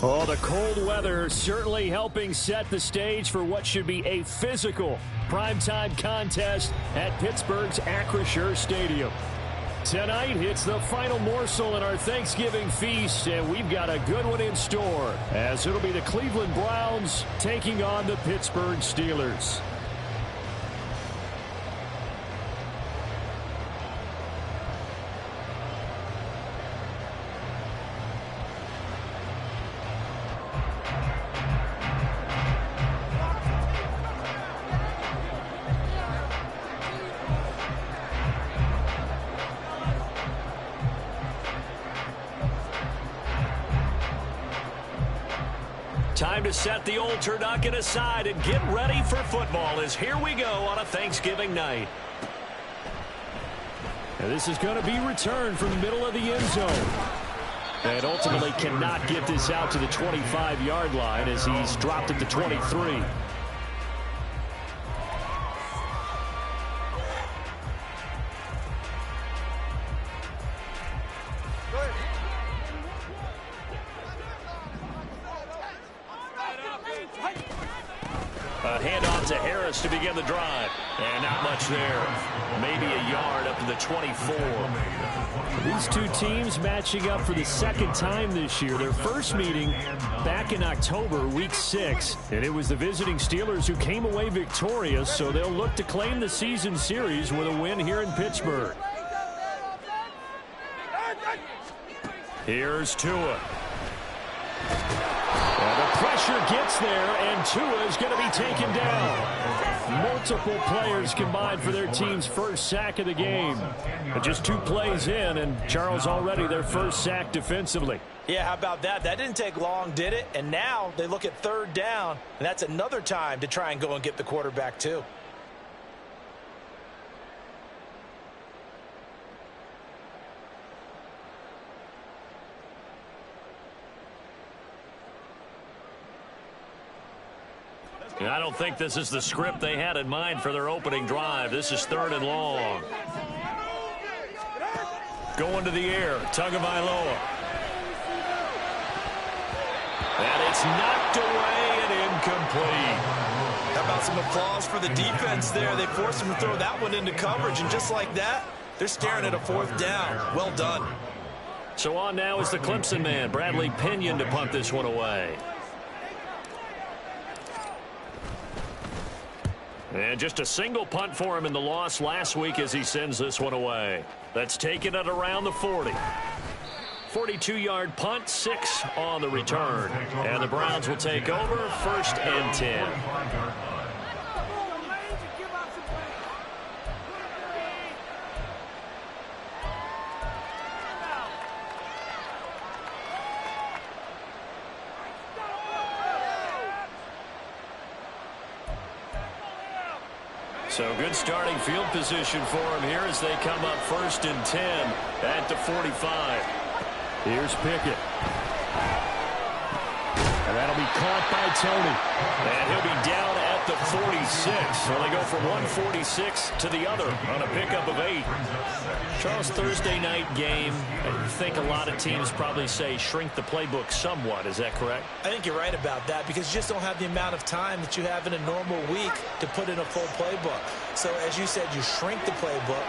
Oh, the cold weather certainly helping set the stage for what should be a physical primetime contest at Pittsburgh's Acrisure Stadium. Tonight, it's the final morsel in our Thanksgiving feast, and we've got a good one in store, as it'll be the Cleveland Browns taking on the Pittsburgh Steelers. Time to set the old turducken aside and get ready for football as here we go on a Thanksgiving night. And this is going to be returned from the middle of the end zone. And ultimately cannot get this out to the 25-yard line as he's dropped at the 23. A handoff to Harris to begin the drive. And not much there. Maybe a yard up to the 24. These two teams matching up for the second time this year. Their first meeting back in October, week 6. And it was the visiting Steelers who came away victorious, so they'll look to claim the season series with a win here in Pittsburgh. Here's Tua. The pressure gets there, and Tua is going to be taken down. Multiple players combined for their team's first sack of the game. But just 2 plays in, and Charles already their first sack defensively. Yeah, how about that? That didn't take long, did it? And now they look at 3rd down, and that's another time to try and go and get the quarterback too. I don't think this is the script they had in mind for their opening drive. This is 3rd and long. Going to the air, Tagovailoa. And it's knocked away and incomplete. How about some applause for the defense there? They forced him to throw that one into coverage, and just like that, they're staring at a 4th down. Well done. So on now is the Clemson man, Bradley Pinion, to punt this one away. And just a single punt for him in the loss last week as he sends this one away. That's taken at around the 40. 42-yard punt, 6 on the return. And the Browns will take over, 1st and 10. So good starting field position for him here as they come up 1st and 10 at the 45. Here's Pickett. And that'll be caught by Tony. And he'll be down at the 46. So they go from 146 to the other on a pickup of 8. Charles, Thursday night game, I think a lot of teams probably say shrink the playbook somewhat. Is that correct? I think you're right about that because you just don't have the amount of time that you have in a normal week to put in a full playbook. So as you said, you shrink the playbook,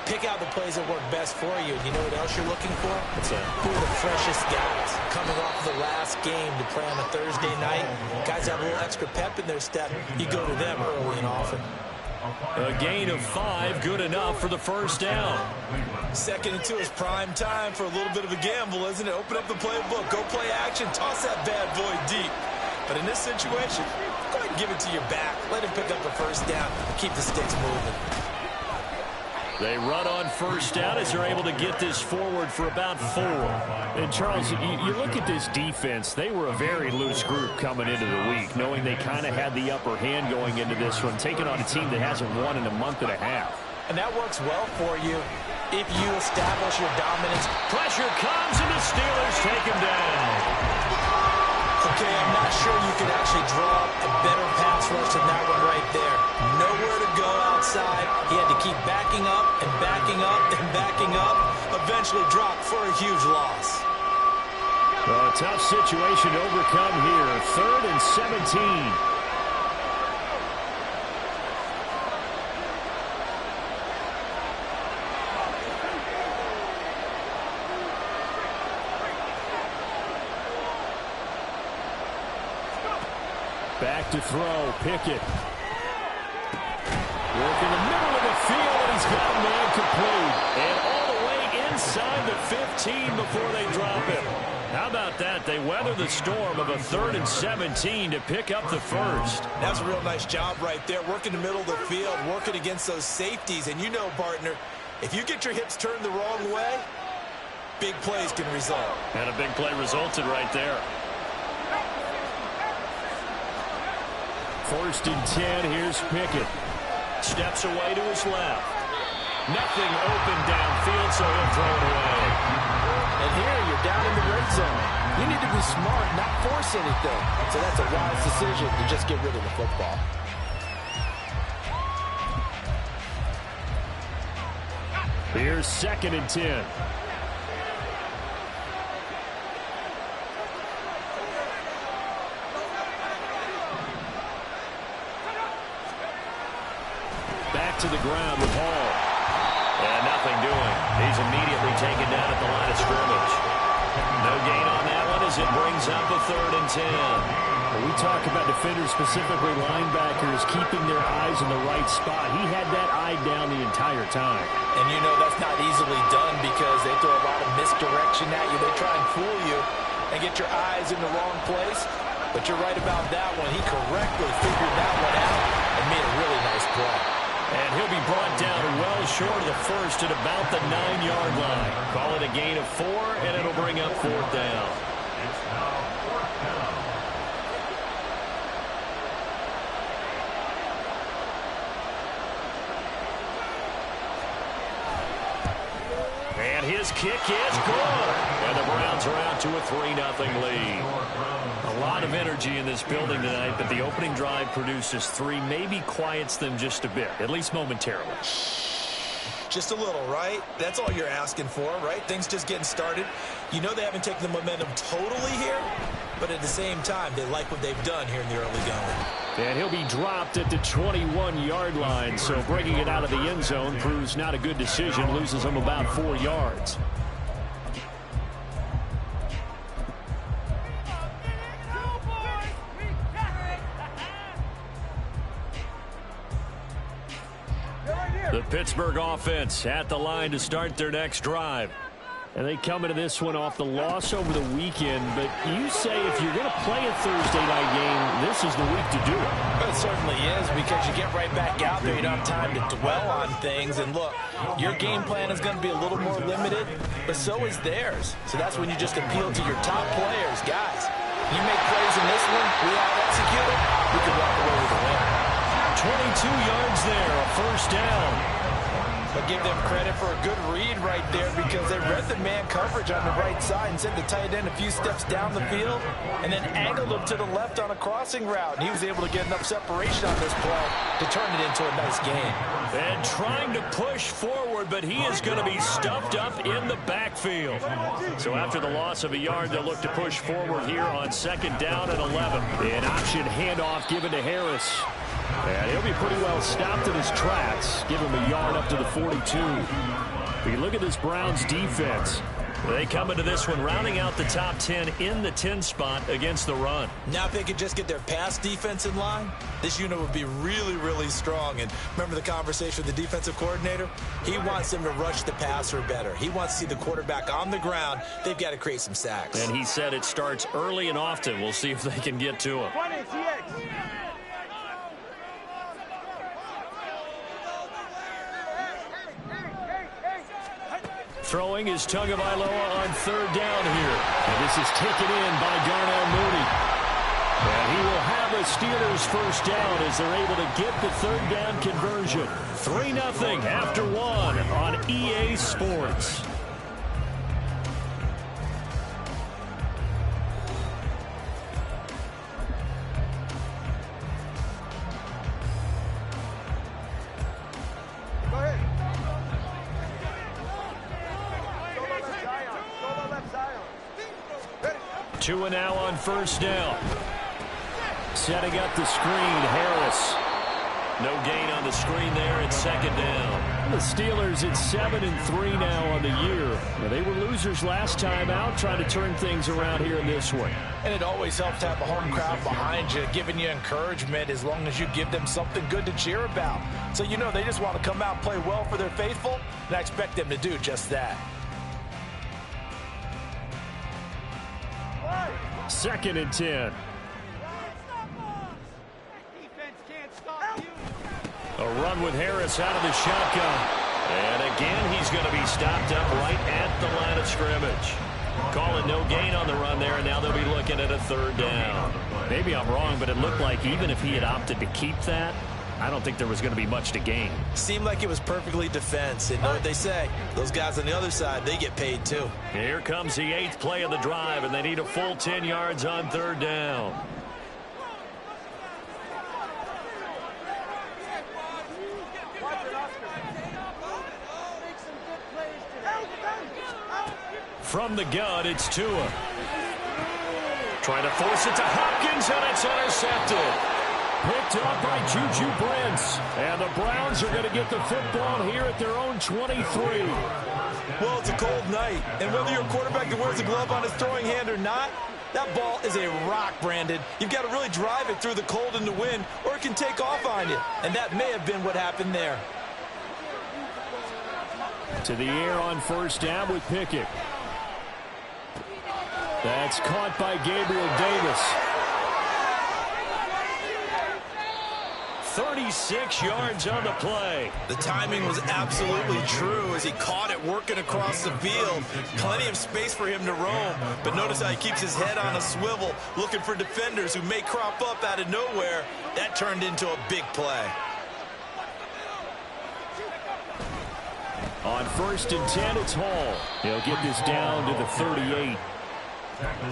pick out the plays that work best for you. You know what else you're looking for? What's that? Who are the freshest guys coming off the last game to play on a Thursday night? Guys have a little extra pep in their step. You go to them early and often. A gain of 5, good enough for the 1st down. 2nd and 2 is prime time for a little bit of a gamble, isn't it? Open up the playbook, go play action, toss that bad boy deep. But in this situation, go ahead and give it to your back. Let him pick up the 1st down and keep the sticks moving. They run on 1st down as they're able to get this forward for about 4. And, Charles, you look at this defense. They were a very loose group coming into the week, knowing they kind of had the upper hand going into this one, taking on a team that hasn't won in a month and a half. And that works well for you if you establish your dominance. Pressure comes, and the Steelers take him down. Okay, I'm not sure you can actually draw a better pass rush than that one right there. Nowhere to go outside. He had to keep backing up and backing up and backing up. Eventually dropped for a huge loss. Well, a tough situation to overcome here. 3rd and 17. Back to throw. Pickett. Work in the middle of the field, and he's got a man complete. And all the way inside the 15 before they drop him. How about that? They weather the storm of a 3rd and 17 to pick up the first. That's a real nice job right there. Working the middle of the field, working against those safeties. And you know, partner, if you get your hips turned the wrong way, big plays can result. And a big play resulted right there. 1st and 10, here's Pickett. Steps away to his left. Nothing open downfield, so he'll throw it away. And here you're down in the red zone. You need to be smart, not force anything. So that's a wise decision to just get rid of the football. Here's 2nd and 10. Back to the ground with Hall. And nothing doing. He's immediately taken down at the line of scrimmage. No gain on that one as it brings up a 3rd and 10. When we talk about defenders, specifically linebackers, keeping their eyes in the right spot. He had that eye down the entire time. And you know that's not easily done because they throw a lot of misdirection at you. They try and fool you and get your eyes in the wrong place. But you're right about that one. He correctly figured that one out and made a really nice play. And he'll be brought down well short of the first at about the 9-yard line. Call it a gain of 4, and it'll bring up 4th down. And his kick is good. And the Browns are out to a 3-0 lead. A lot of energy in this building tonight, but the opening drive produces 3, maybe quiets them just a bit, at least momentarily. Just a little, right? That's all you're asking for, right? Things just getting started. You know they haven't taken the momentum totally here, but at the same time, they like what they've done here in the early going. And he'll be dropped at the 21-yard line, so breaking it out of the end zone proves not a good decision, loses him about 4 yards. The Pittsburgh offense at the line to start their next drive. And they come into this one off the loss over the weekend. But you say if you're going to play a Thursday night game, this is the week to do it. Well, it certainly is because you get right back out there. You don't have time to dwell on things. And look, your game plan is going to be a little more limited, but so is theirs. So that's when you just appeal to your top players. Guys, you make plays in this one, we out execute it, we can walk away with a win. 22 yards there, a 1st down. But give them credit for a good read right there because they read the man coverage on the right side and sent the tight end a few steps down the field and then angled him to the left on a crossing route. And he was able to get enough separation on this play to turn it into a nice gain. And trying to push forward, but he is going to be stuffed up in the backfield. So after the loss of a yard, they'll look to push forward here on 2nd down and 11. An option handoff given to Harris. And he'll be pretty well stopped in his tracks. Give him a yard up to the 42. But you look at this Browns defense. They come into this one rounding out the top 10 in the 10 spot against the run. Now if they could just get their pass defense in line, this unit would be really, really strong. And remember the conversation with the defensive coordinator? He wants them to rush the passer better. He wants to see the quarterback on the ground. They've got to create some sacks. And he said it starts early and often. We'll see if they can get to him. Throwing is Tagovailoa on 3rd down here. And this is taken in by Darnell Mooney. And he will have a Steelers 1st down as they're able to get the 3rd down conversion. 3-0 after 1 on EA Sports. Tua now on first down. Setting up the screen, Harris. No gain on the screen there. It's second down. The Steelers at 7-3 now on the year. Well, they were losers last time out, trying to turn things around here in this one. And it always helps to have a home crowd behind you, giving you encouragement as long as you give them something good to cheer about. So you know they just want to come out and play well for their faithful, and I expect them to do just that. Second and 10. A run with Harris out of the shotgun. And again, he's going to be stopped up right at the line of scrimmage. Calling no gain on the run there, and now they'll be looking at a third down. Maybe I'm wrong, but it looked like even if he had opted to keep that, I don't think there was going to be much to gain. Seemed like it was perfectly defense. And know what they say? Those guys on the other side, they get paid too. Here comes the 8th play of the drive, and they need a full 10 yards on third down. From the gun, it's Tua. Trying to force it to Hopkins, and it's intercepted. Picked up by Juju Brents. And the Browns are going to get the football here at their own 23. Well, it's a cold night, and whether you're a quarterback that wears a glove on his throwing hand or not, that ball is a rock, Brandon. You've got to really drive it through the cold and the wind, or it can take off on you. And that may have been what happened there. To the air on first down with Pickett. That's caught by Gabriel Davis. 36 yards on the play. The timing was absolutely true as he caught it working across the field. Plenty of space for him to roam. But notice how he keeps his head on a swivel, looking for defenders who may crop up out of nowhere. That turned into a big play. On first and 10, it's Hall. He'll get this down to the 38.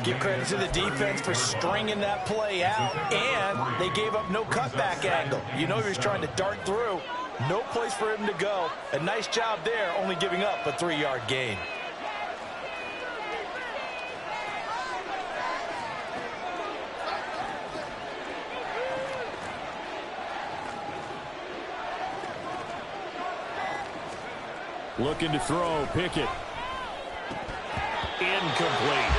Give credit to the defense for stringing that play out, and they gave up no cutback angle. You know he was trying to dart through. No place for him to go. A nice job there, only giving up a 3-yard gain. Looking to throw, Pickett. Incomplete.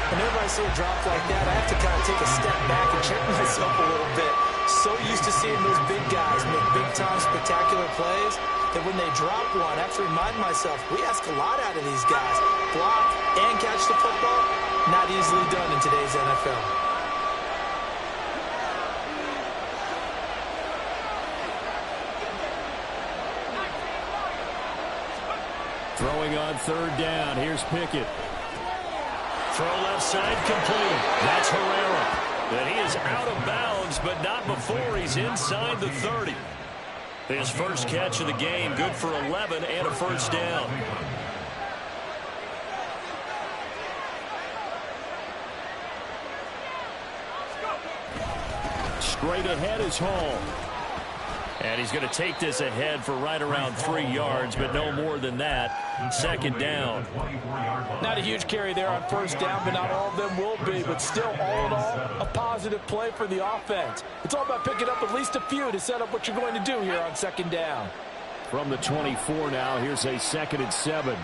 Whenever I see a drop like that, I have to kind of take a step back and check myself a little bit. So used to seeing those big guys make big-time spectacular plays that when they drop one, I have to remind myself, we ask a lot out of these guys. Block and catch the football, not easily done in today's NFL. Throwing on third down. Here's Pickett. Throw left side complete. That's Herrera. And he is out of bounds, but not before he's inside the 30. His first catch of the game, good for 11 and a first down. Straight ahead is Hall. And he's going to take this ahead for right around 3 yards, but no more than that. Second down. Not a huge carry there on first down, but not all of them will be. But still, all in all, a positive play for the offense. It's all about picking up at least a few to set up what you're going to do here on second down. From the 24 now, here's a 2nd and 7.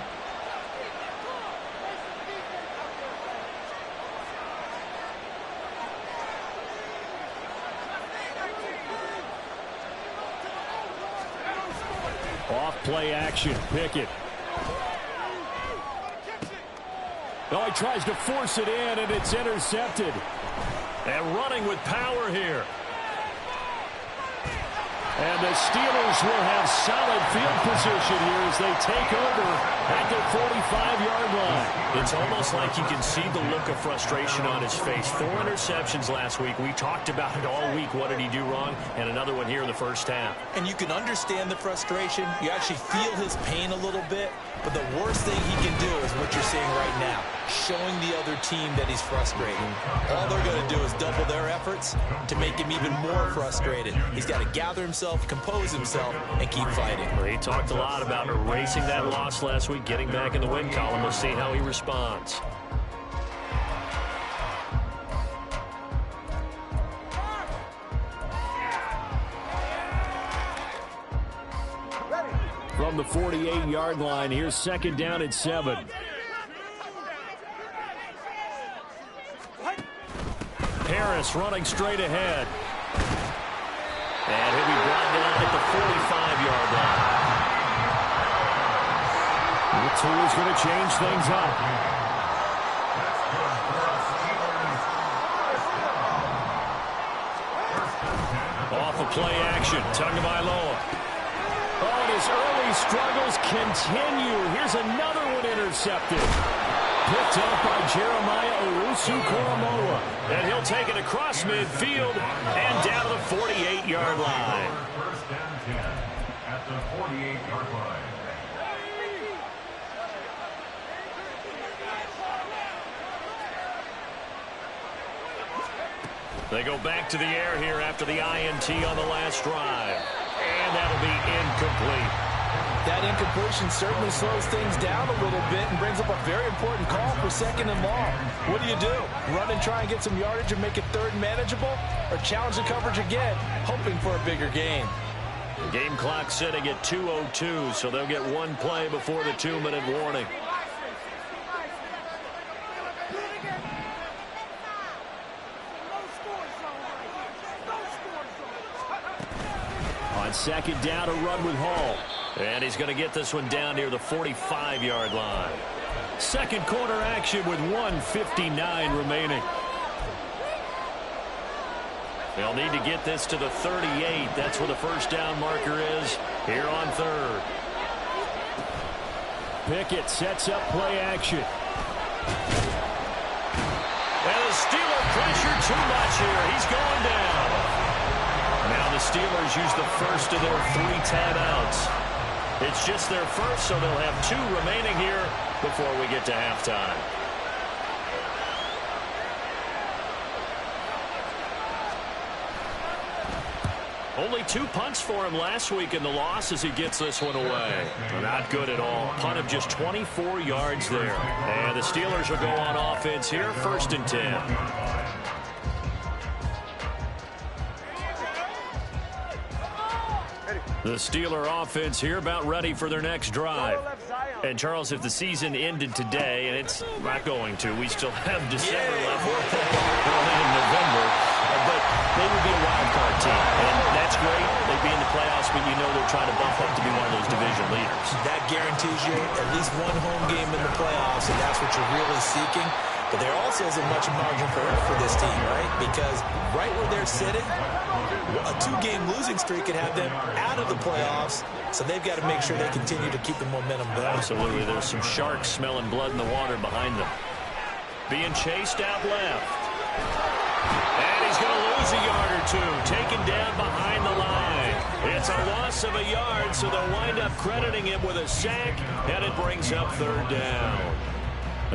Off play action, Pickett. Oh, he tries to force it in, and it's intercepted. And running with power here. And the Steelers will have solid field position here as they take over at their 45-yard line. It's almost like you can see the look of frustration on his face. 4 interceptions last week. We talked about it all week. What did he do wrong? And another one here in the first half. And you can understand the frustration. You actually feel his pain a little bit. But the worst thing he can do is what you're seeing right now, showing the other team that he's frustrated. All they're going to do is double their efforts to make him even more frustrated. He's got to gather himself, compose himself, and keep fighting. Well, he talked a lot about erasing that loss last week, getting back in the win column. We'll see how he responds. from the 48-yard line. Here's second down and 7. Harris running straight ahead. And he'll be brought down at the 45-yard line. The tool is going to change things up. Off of play action, Tagovailoa. Oh, and his early struggles continue. Here's another one intercepted. Picked up by Jeremiah Owusu-Koramoah. And he'll take it across midfield and down to the 48-yard line. First down 10 at the 48-yard line. They go back to the air here after the INT on the last drive. And that'll be incomplete. That incompletion certainly slows things down a little bit and brings up a very important call for second and long. What do? Run and try and get some yardage and make it third and manageable? Or challenge the coverage again, hoping for a bigger gain? Game clock sitting at 2:02, so they'll get one play before the 2-minute warning. On second down, a run with Hall. And he's going to get this one down near the 45-yard line. Second quarter action with 1:59 remaining. They'll need to get this to the 38. That's where the first down marker is here on third. Pickett sets up play action. And the Steeler pressure too much here. He's going down. Now the Steelers use the first of their 3 timeouts. It's just their first, so they'll have 2 remaining here before we get to halftime. Only 2 punts for him last week in the loss as he gets this one away. Not good at all. Punt of just 24 yards there. And the Steelers will go on offense here, 1st and 10. The Steeler offense here about ready for their next drive. And, Charles, if the season ended today, and it's not going to, we still have December left. We're in November. But they would be a wild card team. And that's great. They'd be in the playoffs, but you know they're trying to bump up to be one of those division leaders. That guarantees you at least one home game in the playoffs, and that's what you're really seeking. But there also isn't much margin for error for this team, right? Because right where they're sitting, a 2-game losing streak could have them out of the playoffs, so they've got to make sure they continue to keep the momentum going. Absolutely. There's some sharks smelling blood in the water behind them. Being chased out left. And he's going to lose a yard or 2. Taken down behind the line. It's a loss of a yard, so they'll wind up crediting him with a sack, and it brings up 3rd down.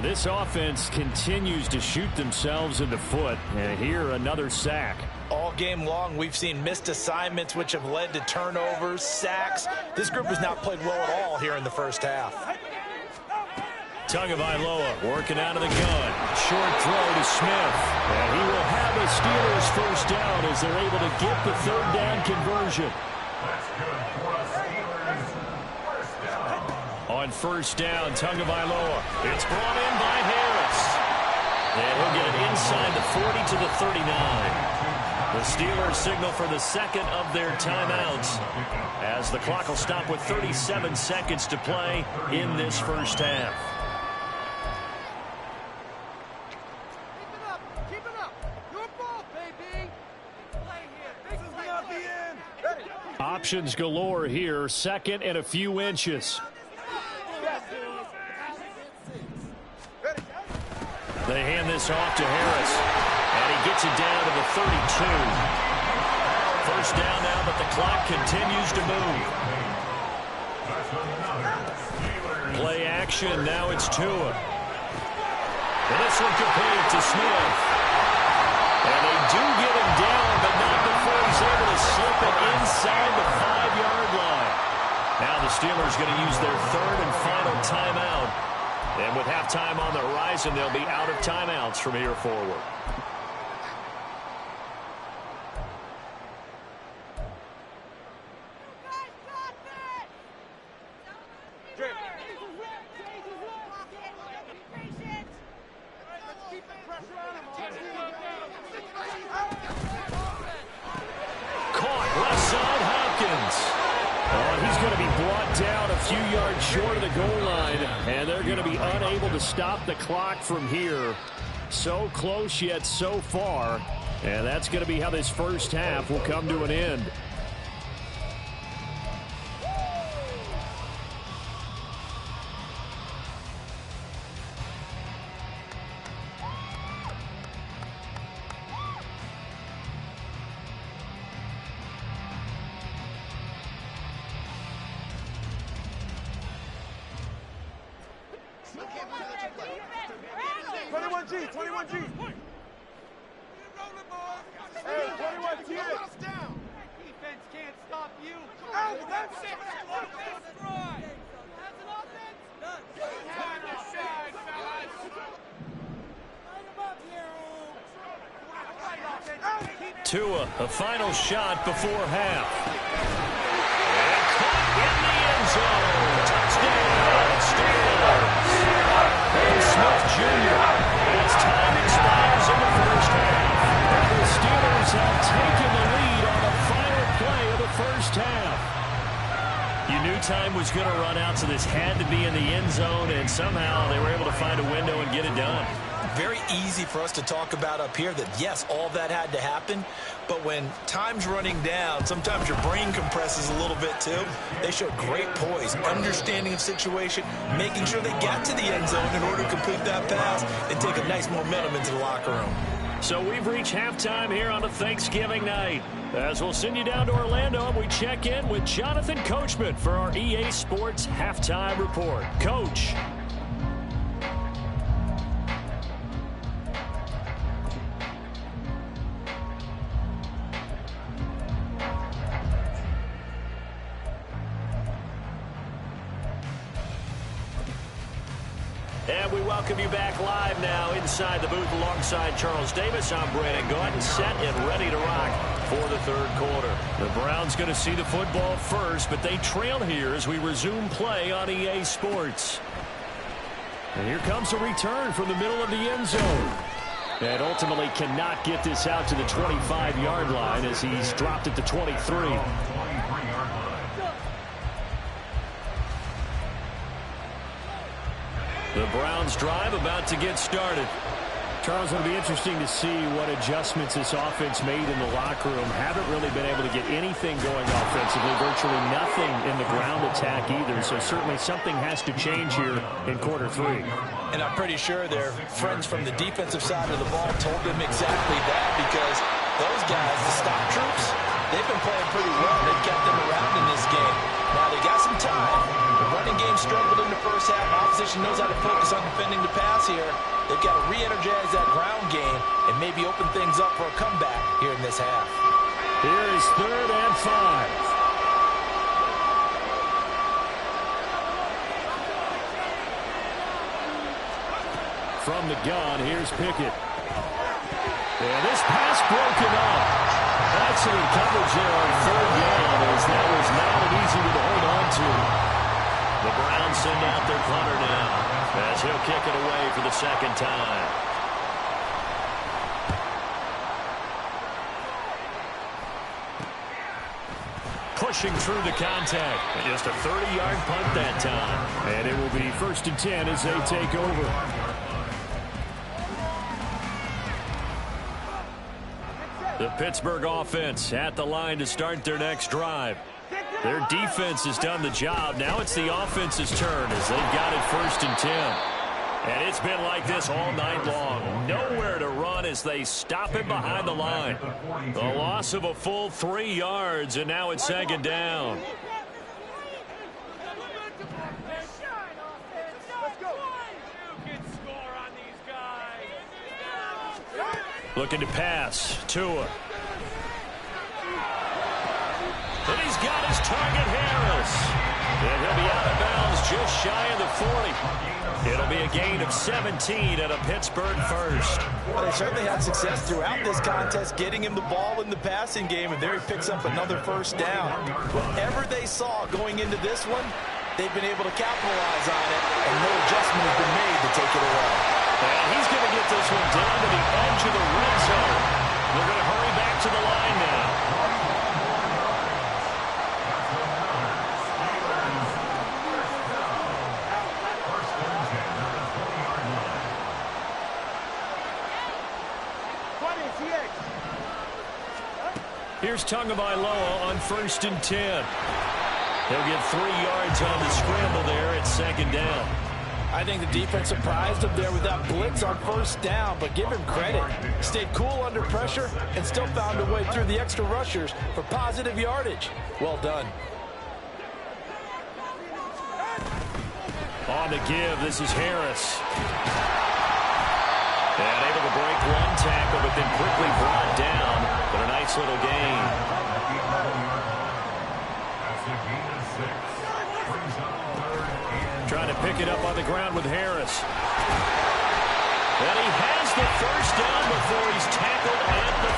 This offense continues to shoot themselves in the foot, and here another sack. All game long, we've seen missed assignments, which have led to turnovers, sacks. This group has not played well at all here in the first half. Tagovailoa working out of the gun. Short throw to Smith. And he will have a Steelers first down as they're able to get the 3rd down conversion. On first down, Tagovailoa. It's brought in by Harris. And he'll get it inside the 40 to the 39. The Steelers signal for the second of their timeouts as the clock will stop with 37 seconds to play in this first half. Keep it up. Your ball, baby. Play here. This is not the end. Ready. Options galore here. 2nd and a few inches. They hand this off to Harris. And he gets it down to the 32. First down now, but the clock continues to move. Play action. Now it's Tua. And this one complete to Smith. And they do get him down, but not before he's able to slip it inside the 5-yard line. Now the Steelers going to use their 3rd and final timeout. And with halftime on the horizon, they'll be out of timeouts from here forward. few yards short of the goal line, and they're going to be unable to stop the clock from here. So close yet so far, and that's going to be how this first half will come to an end. Tua, a final shot before half. And caught in the end zone. Touchdown, Steelers. And Smith Jr. as time expires in the first half. The Steelers have taken the lead on the final play of the first half. You knew time was going to run out, so this had to be in the end zone, and somehow they were able to find a window and get it done. Very easy for us to talk about up here that, yes, all that had to happen. But when time's running down, sometimes your brain compresses a little bit too. They showed great poise, understanding of situation, making sure they got to the end zone in order to complete that pass and take a nice momentum into the locker room. So we've reached halftime here on a Thanksgiving night. As we'll send you down to Orlando, and we check in with Jonathan Coachman for our EA Sports Halftime Report. Coach. And we welcome you back live now inside the booth alongside Charles Davis. I'm Brandon Gaudin, set and ready to rock for the third quarter. The Browns going to see the football first, but they trail here as we resume play on EA Sports. And here comes a return from the middle of the end zone. And ultimately cannot get this out to the 25-yard line as he's dropped at the 23. The Browns drive about to get started. Charles, it'll be interesting to see what adjustments this offense made in the locker room. Haven't really been able to get anything going offensively. Virtually nothing in the ground attack either. So certainly something has to change here in quarter three. And I'm pretty sure their friends from the defensive side of the ball told them exactly that, because those guys, the stock troops, they've been playing pretty well. They've kept them around in this game. Now they got some time. The running game struggled in the first half. Opposition knows how to focus on defending the pass here. They've got to re-energize that ground game and maybe open things up for a comeback here in this half. Here is 3rd and 5. From the gun, here's Pickett. And this pass broken up. Excellent coverage there on 3rd down, as that was not an easy one to hold on to. The Browns send out their punter now, as he'll kick it away for the second time. Pushing through the contact. And just a 30-yard punt that time. And it will be 1st and 10 as they take over. The Pittsburgh offense at the line to start their next drive. Their defense has done the job. Now it's the offense's turn as they've got it 1st and 10. And it's been like this all night long. Nowhere to run as they stop it behind the line. The loss of a full 3 yards, and now it's 2nd down. Looking to pass. Tua. And he's got his target, Harris. And he'll be out of bounds just shy of the 40. It'll be a gain of 17 at a Pittsburgh first. Well, they certainly had success throughout this contest, getting him the ball in the passing game, and there he picks up another 1st down. Whatever they saw going into this one, they've been able to capitalize on it, and no adjustment has been made to take it away. And he's going to get this one down to the edge of the red zone. They're going to hurry back to the line now. Here's Tagovailoa on 1st and 10. He'll get 3 yards on the scramble there at 2nd down. I think the defense surprised him there with that blitz on 1st down, but give him credit. Stayed cool under pressure and still found a way through the extra rushers for positive yardage. Well done. On the give, this is Harris. And able to break 1 tackle, but then quickly brought down. But a nice little gain. Trying to pick it up on the ground with Harris. And he has the 1st down before he's tackled at the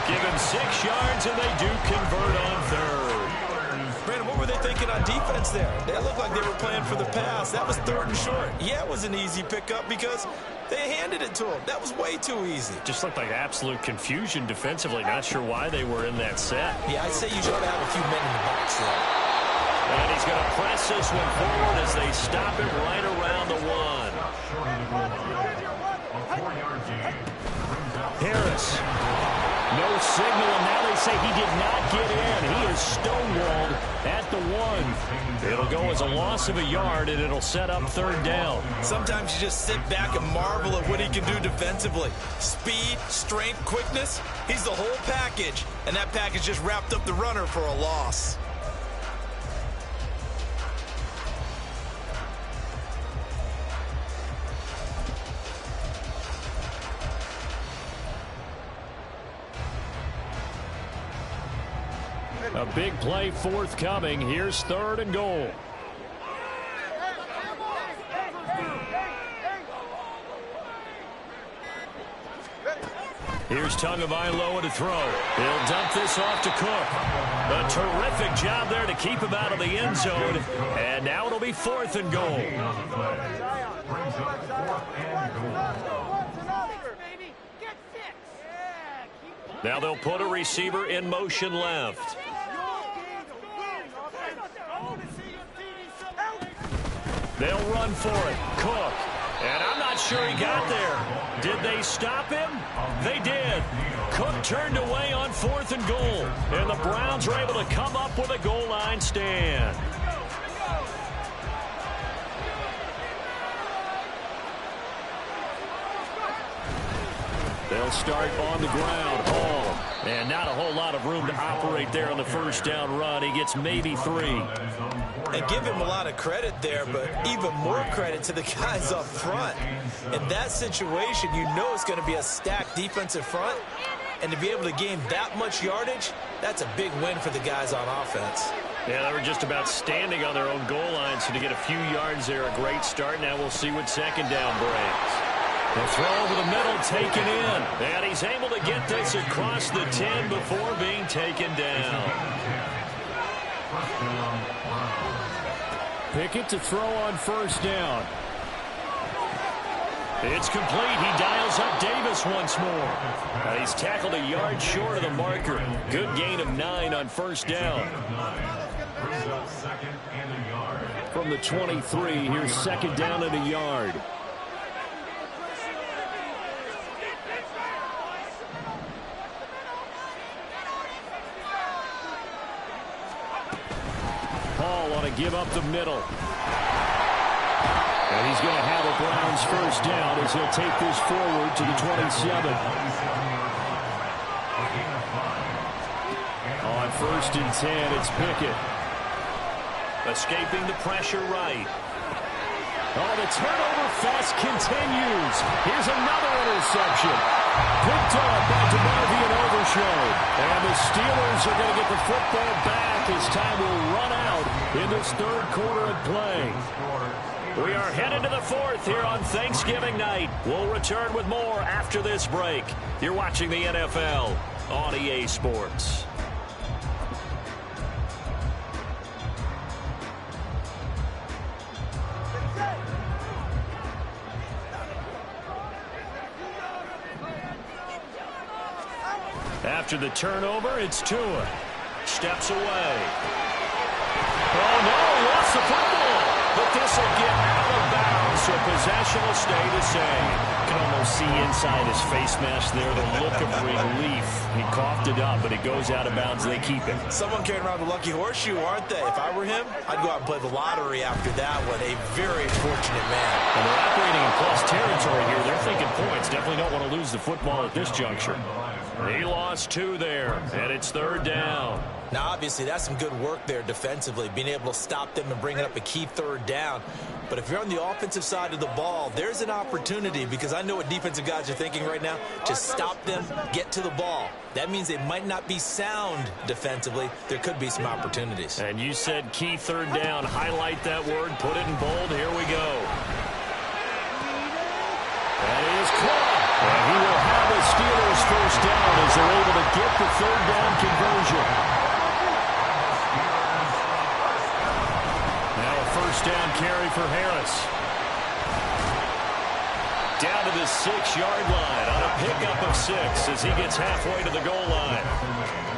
5. Give him 6 yards, and they do convert on 3rd. Brandon, what were they thinking on defense there? They looked like they were playing for the pass. That was 3rd and short. Yeah, it was an easy pickup because they handed it to him. That was way too easy. Just looked like absolute confusion defensively. Not sure why they were in that set. Yeah, I'd say you should have a few men in the box there. And he's going to press this one forward as they stop it right around the 1. Harris. No signal, and now they say he did not get in. He is stonewalled at the 1. It'll go as a loss of a yard, and it'll set up 3rd down. Sometimes you just sit back and marvel at what he can do defensively. Speed, strength, quickness. He's the whole package, and that package just wrapped up the runner for a loss. A big play forthcoming. Here's 3rd and goal. Here's Tagovailoa to throw. He'll dump this off to Cook. A terrific job there to keep him out of the end zone. And now it'll be 4th and goal. Now they'll put a receiver in motion left. They'll run for it. Cook. And I'm not sure he got there. Did they stop him? They did. Cook turned away on 4th and goal. And the Browns are able to come up with a goal line stand. They'll start on the ground. Hall. And not a whole lot of room to operate there on the 1st down run. He gets maybe 3. And give him a lot of credit there, but even more credit to the guys up front. In that situation, you know it's going to be a stacked defensive front. And to be able to gain that much yardage, that's a big win for the guys on offense. Yeah, they were just about standing on their own goal line, so to get a few yards there, a great start. Now we'll see what 2nd down brings. The throw over the middle, taken in. And he's able to get this across the 10 before being taken down. Pickett to throw on 1st down. It's complete. He dials up Davis once more. He's tackled a yard short of the marker. Good gain of 9 on 1st down. From the 23, here's 2nd down and a yard. Paul on a give up the middle. And he's going to have a Browns 1st down as he'll take this forward to the 27. On 1st and 10, it's Pickett. Escaping the pressure right. Oh, the turnover fest continues. Here's another interception. Picked up by DeMarvion Overshown. And the Steelers are going to get the football back as time will run out in this 3rd quarter of play. We are headed to the 4th here on Thanksgiving night. We'll return with more after this break. You're watching the NFL on EA Sports. After the turnover, it's Tua. Steps away. Oh, no, lost the football. But this will get out of bounds, so so possession will stay the same. You can almost see inside his face mask there the look of relief. He coughed it up, but it goes out of bounds. They keep it. Someone carrying around the lucky horseshoe, aren't they? If I were him, I'd go out and play the lottery after that one. A very fortunate man. And they're operating in plus territory here. They're thinking points. Definitely don't want to lose the football at this juncture. He lost 2 there, and it's 3rd down. Now, obviously, that's some good work there defensively, being able to stop them and bringing up a key 3rd down. But if you're on the offensive side of the ball, there's an opportunity, because I know what defensive guys are thinking right now. Just stop them, get to the ball. That means they might not be sound defensively. There could be some opportunities. And you said key 3rd down. Highlight that word, put it in bold. Here we go. That is caught. And he will have the Steelers 1st down as they're able to get the 3rd down conversion. Now a 1st down carry for Harris. Down to the 6-yard line on a pickup of 6 as he gets halfway to the goal line.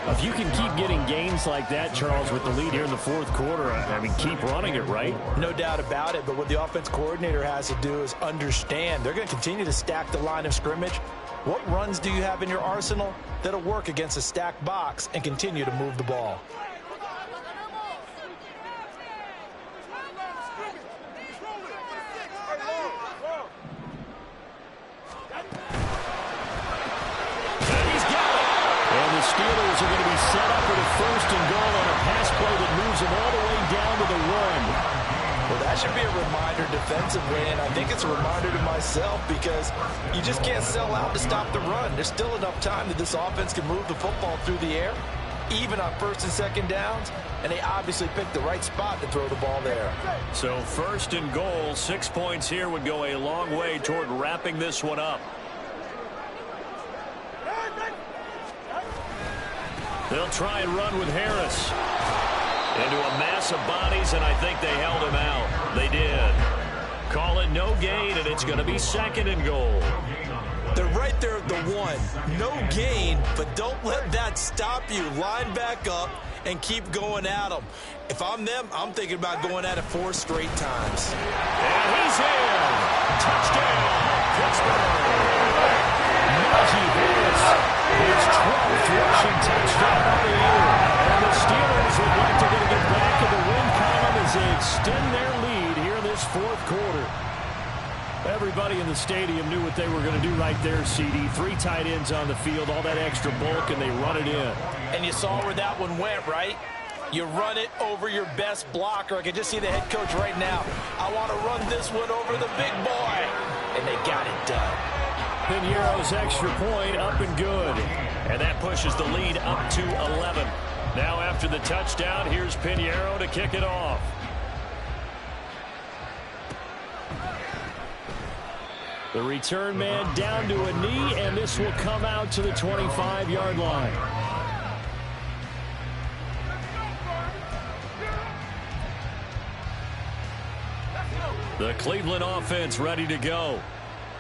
If you can keep getting gains like that, Charles, with the lead here in the 4th quarter, I mean, keep running it, right? No doubt about it, but what the offense coordinator has to do is understand they're going to continue to stack the line of scrimmage. What runs do you have in your arsenal that'll work against a stacked box and continue to move the ball? Steelers are going to be set up with a 1st and goal on a pass play that moves them all the way down to the 1. Well, that should be a reminder defensively, and I think it's a reminder to myself because you just can't sell out to stop the run. There's still enough time that this offense can move the football through the air, even on 1st and 2nd downs, and they obviously picked the right spot to throw the ball there. So 1st and goal, 6 points here would go a long way toward wrapping this one up. They'll try and run with Harris. Into a mass of bodies, and I think they held him out. They did. Call it no gain, and it's going to be 2nd and goal. They're right there at the 1. No gain, but don't let that stop you. Line back up and keep going at them. If I'm them, I'm thinking about going at it 4 straight times. And he's in. Touchdown, Pittsburgh. Najee Harris, his 12th rushing touchdown of the year. And the Steelers would like to get back in the win column as they extend their lead here in this 4th quarter. Everybody in the stadium knew what they were going to do right there, CD. 3 tight ends on the field, all that extra bulk, and they run it in. And you saw where that one went, right? You run it over your best blocker. I can just see the head coach right now. I want to run this one over the big boy. And they got it done. Pinheiro's extra point up and good. And that pushes the lead up to 11. Now after the touchdown, here's Pinheiro to kick it off. The return man down to a knee, and this will come out to the 25-yard line. The Cleveland offense ready to go.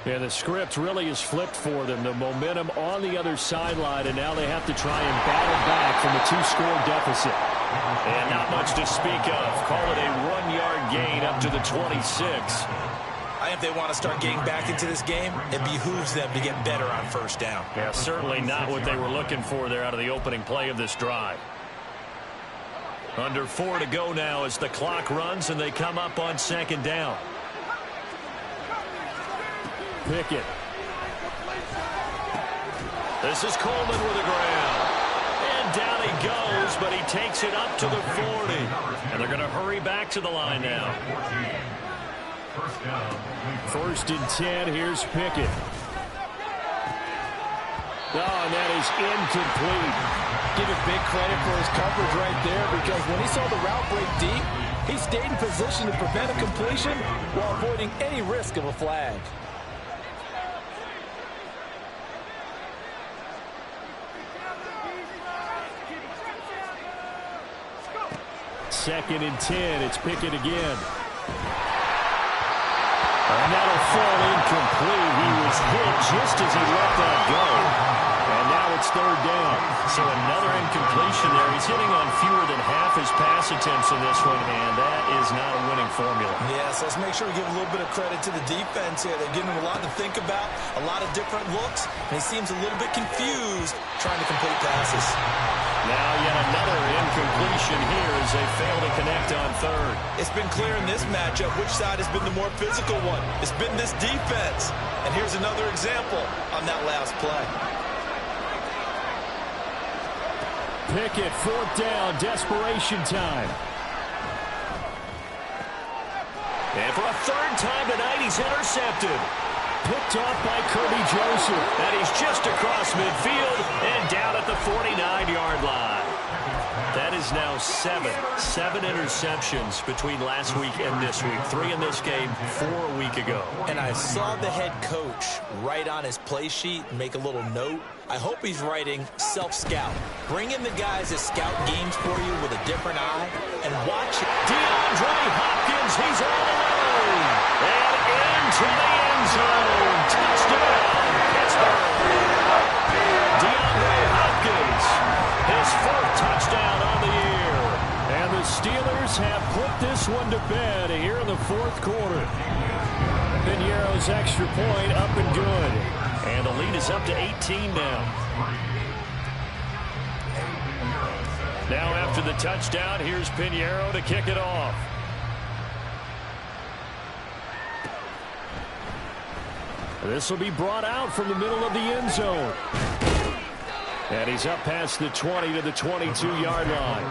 And the script really is flipped for them. The momentum on the other sideline, and now they have to try and battle back from a 2-score deficit. And not much to speak of. Call it a 1-yard gain up to the 26. I think if they want to start getting back into this game, it behooves them to get better on 1st down. Yeah, certainly not what they were looking for there out of the opening play of this drive. Under 4 to go now as the clock runs, and they come up on 2nd down. Pickett. This is Coleman with the ground. And down he goes, but he takes it up to the 40. And they're going to hurry back to the line now. 1st and 10, here's Pickett. Oh, and that is incomplete. Give him big credit for his coverage right there, because when he saw the route break deep, he stayed in position to prevent a completion while avoiding any risk of a flag. 2nd and 10. It's Pickett again. And that'll fall incomplete. He was hit just as he let that go. And now it's third down. So another incompletion there. He's hitting on fewer than half his pass attempts in this one, and that is not a winning formula. Yes, let's make sure we give a little bit of credit to the defense here. They're giving him a lot to think about, a lot of different looks, and he seems a little bit confused trying to complete passes. Now yet another incompletion here as they fail to connect on third. It's been clear in this matchup which side has been the more physical one. It's been this defense. And here's another example on that last play. Pickett, fourth down, desperation time. And for a third time tonight, he's intercepted. Picked off by Kirby Joseph. And he's just across midfield and down at the 49-yard line. That is now seven interceptions between last week and this week. 3 in this game, 4 a week ago. And I saw the head coach write on his play sheet and make a little note. I hope he's writing self-scout. Bring in the guys that scout games for you with a different eye and watch it. DeAndre Hopkins, he's all alone. And into the end zone. Touchdown, Pittsburgh. DeAndre Hopkins, his 4th touchdown on the year. And the Steelers have put this one to bed here in the 4th quarter. Piñeiro's extra point up and good. And the lead is up to 18 now. Now after the touchdown, here's Piñeiro to kick it off. This will be brought out from the middle of the end zone. And he's up past the 20 to the 22-yard line.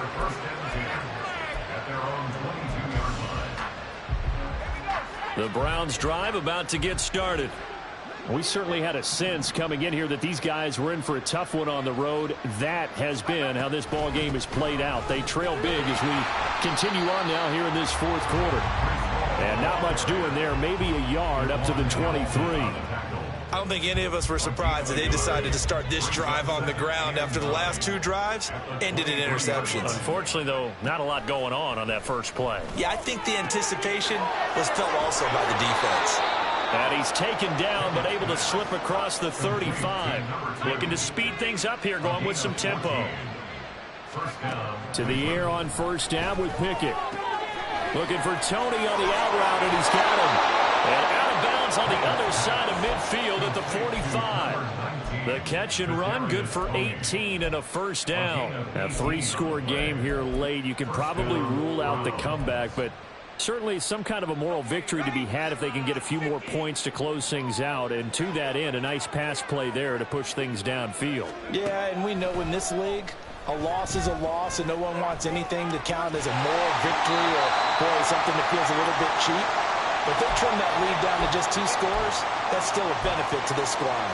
The Browns drive about to get started. We certainly had a sense coming in here that these guys were in for a tough one on the road. That has been how this ball game has played out. They trail big as we continue on now here in this 4th quarter. And not much doing there. Maybe a yard up to the 23. I don't think any of us were surprised that they decided to start this drive on the ground after the last 2 drives ended in interceptions. Unfortunately, though, not a lot going on that first play. Yeah, I think the anticipation was felt also by the defense. And he's taken down, but able to slip across the 35. Looking to speed things up here, going with some tempo. To the air on first down with Pickett. Looking for Tony on the out route, and he's got him. And out of bounds on the other side of midfield at the 45. The catch and run, good for 18 and a first down. A 3-score game here late. You can probably rule out the comeback, but certainly some kind of a moral victory to be had if they can get a few more points to close things out. And to that end, a nice pass play there to push things downfield. Yeah, and we know in this league, a loss is a loss, and no one wants anything to count as a moral victory or, boy, something that feels a little bit cheap. But they trim that lead down to just 2 scores. That's still a benefit to this squad.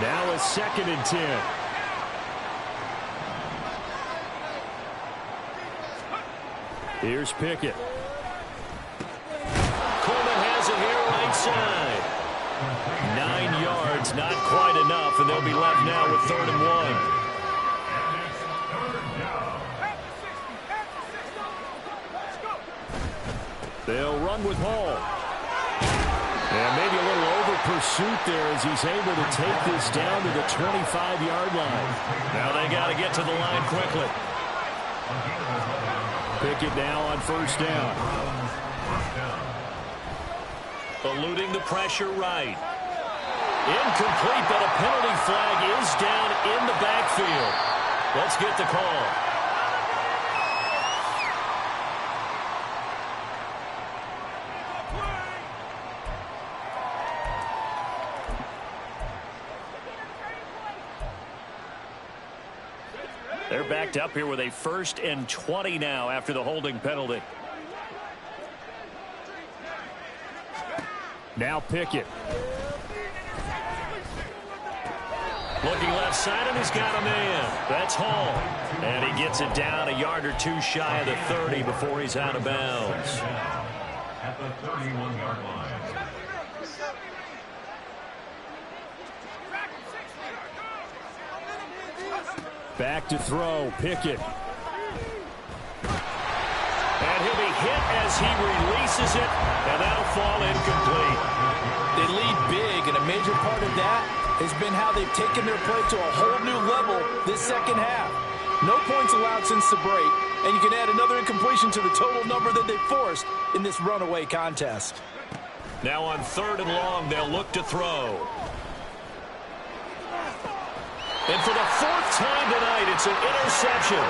Now a 2nd and 10. Here's Pickett. Coleman has it here right side. 9 yards, not quite enough, and they'll be left now with 3rd and 1. They'll run with Hall. And maybe a little over pursuit there as he's able to take this down to the 25-yard line. Now they got to get to the line quickly. Pickett now on first down. Eluding the pressure right. Incomplete, but a penalty flag is down in the backfield. Let's get the call. They're backed up here with a 1st and 20 now after the holding penalty. Now Pickett. Looking left side, and he's got a man. That's Hall. And he gets it down a yard or 2 shy of the 30 before he's out of bounds. At the 31-yard line. Back to throw, Pickett. And he'll be hit as he releases it, and that'll fall incomplete. They lead big, and a major part of that has been how they've taken their play to a whole new level this second half. No points allowed since the break, and you can add another incompletion to the total number that they forced in this runaway contest. Now on 3rd and long, they'll look to throw. And for the 4th time tonight, it's an interception.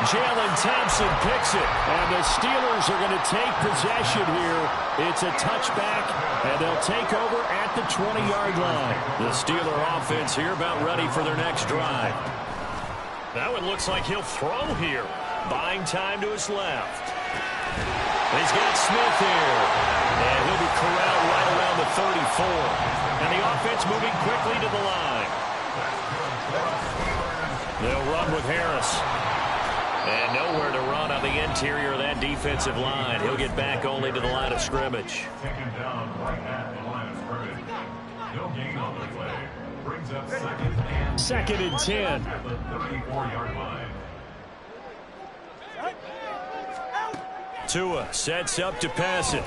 Jalen Thompson picks it, and the Steelers are going to take possession here. It's a touchback, and they'll take over at the 20-yard line. The Steeler offense here about ready for their next drive. Now it looks like he'll throw here, buying time to his left. He's got Smith here, and he'll be corralled right around the 34. And the offense moving quickly to the line. They'll run with Harris. And nowhere to run on the interior of that defensive line. He'll get back only to the line of scrimmage. Taken down right at the line of scrimmage. No gain on the play. Brings up 2nd and 10. At the 34-yard line. Tua sets up to pass it.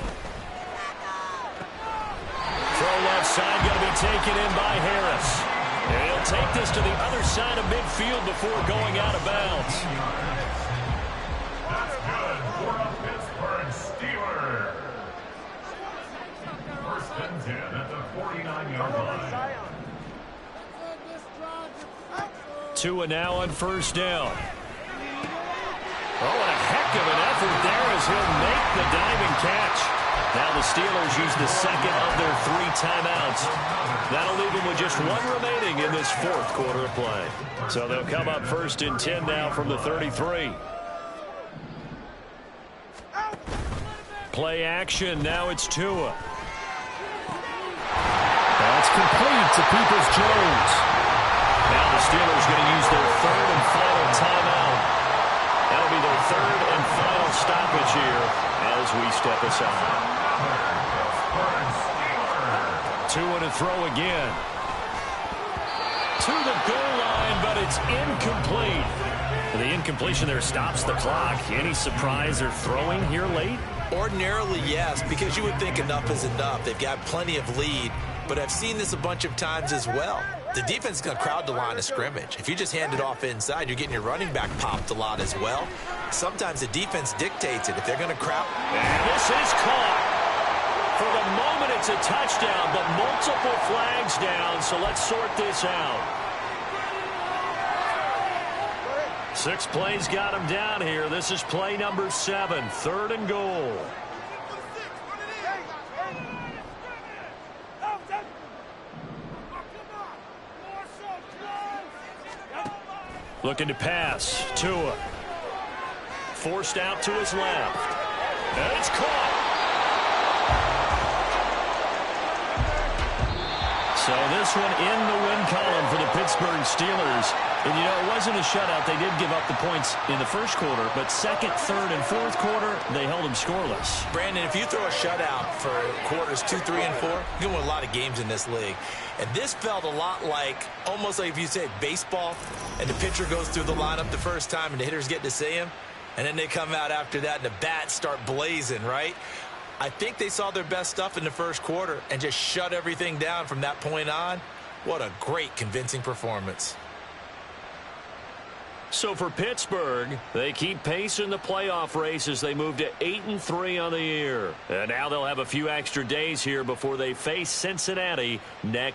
Throw left side, going to be taken in by Harris. And he'll take this to the other side of midfield before going out of bounds. That's good for a Pittsburgh Steeler. 1st and 10 at the 49-yard line. Tua now on 1st down. Oh, and a heck of an effort there as he'll make the diving catch. Now the Steelers use the 2nd of their 3 timeouts. That'll leave them with just 1 remaining in this 4th quarter of play. So they'll come up 1st and 10 now from the 33. Play action. Now it's Tua. That's complete to Peoples-Jones. Now the Steelers going to use their 3rd and final timeout. That'll be their 3rd and final stoppage here as we step aside. Tua to throw again. To the goal line, but it's incomplete. The incompletion there stops the clock. Any surprise they're throwing here late? Ordinarily, yes, because you would think enough is enough. They've got plenty of lead, but I've seen this a bunch of times as well. The defense is going to crowd the line of scrimmage. If you just hand it off inside, you're getting your running back popped a lot as well. Sometimes the defense dictates it. If they're going to crowd. And this is caught. For the moment, it's a touchdown, but multiple flags down, so let's sort this out. 6 plays got him down here. This is play number 7, 3rd and goal. Looking to pass. Tua. Forced out to his left. And it's caught. So this one in the win column for the Pittsburgh Steelers. And, you know, it wasn't a shutout. They did give up the points in the 1st quarter, but 2nd, 3rd, and 4th quarter, they held them scoreless. Brandon, if you throw a shutout for quarters 2, 3, and 4, you can win a lot of games in this league. And this felt a lot like, almost like if you say baseball, and the pitcher goes through the lineup the first time, and the hitters get to see him, and then they come out after that, and the bats start blazing, right? I think they saw their best stuff in the 1st quarter and just shut everything down from that point on. What a great, convincing performance. So for Pittsburgh, they keep pace in the playoff race as they move to 8-3 on the year. And now they'll have a few extra days here before they face Cincinnati next.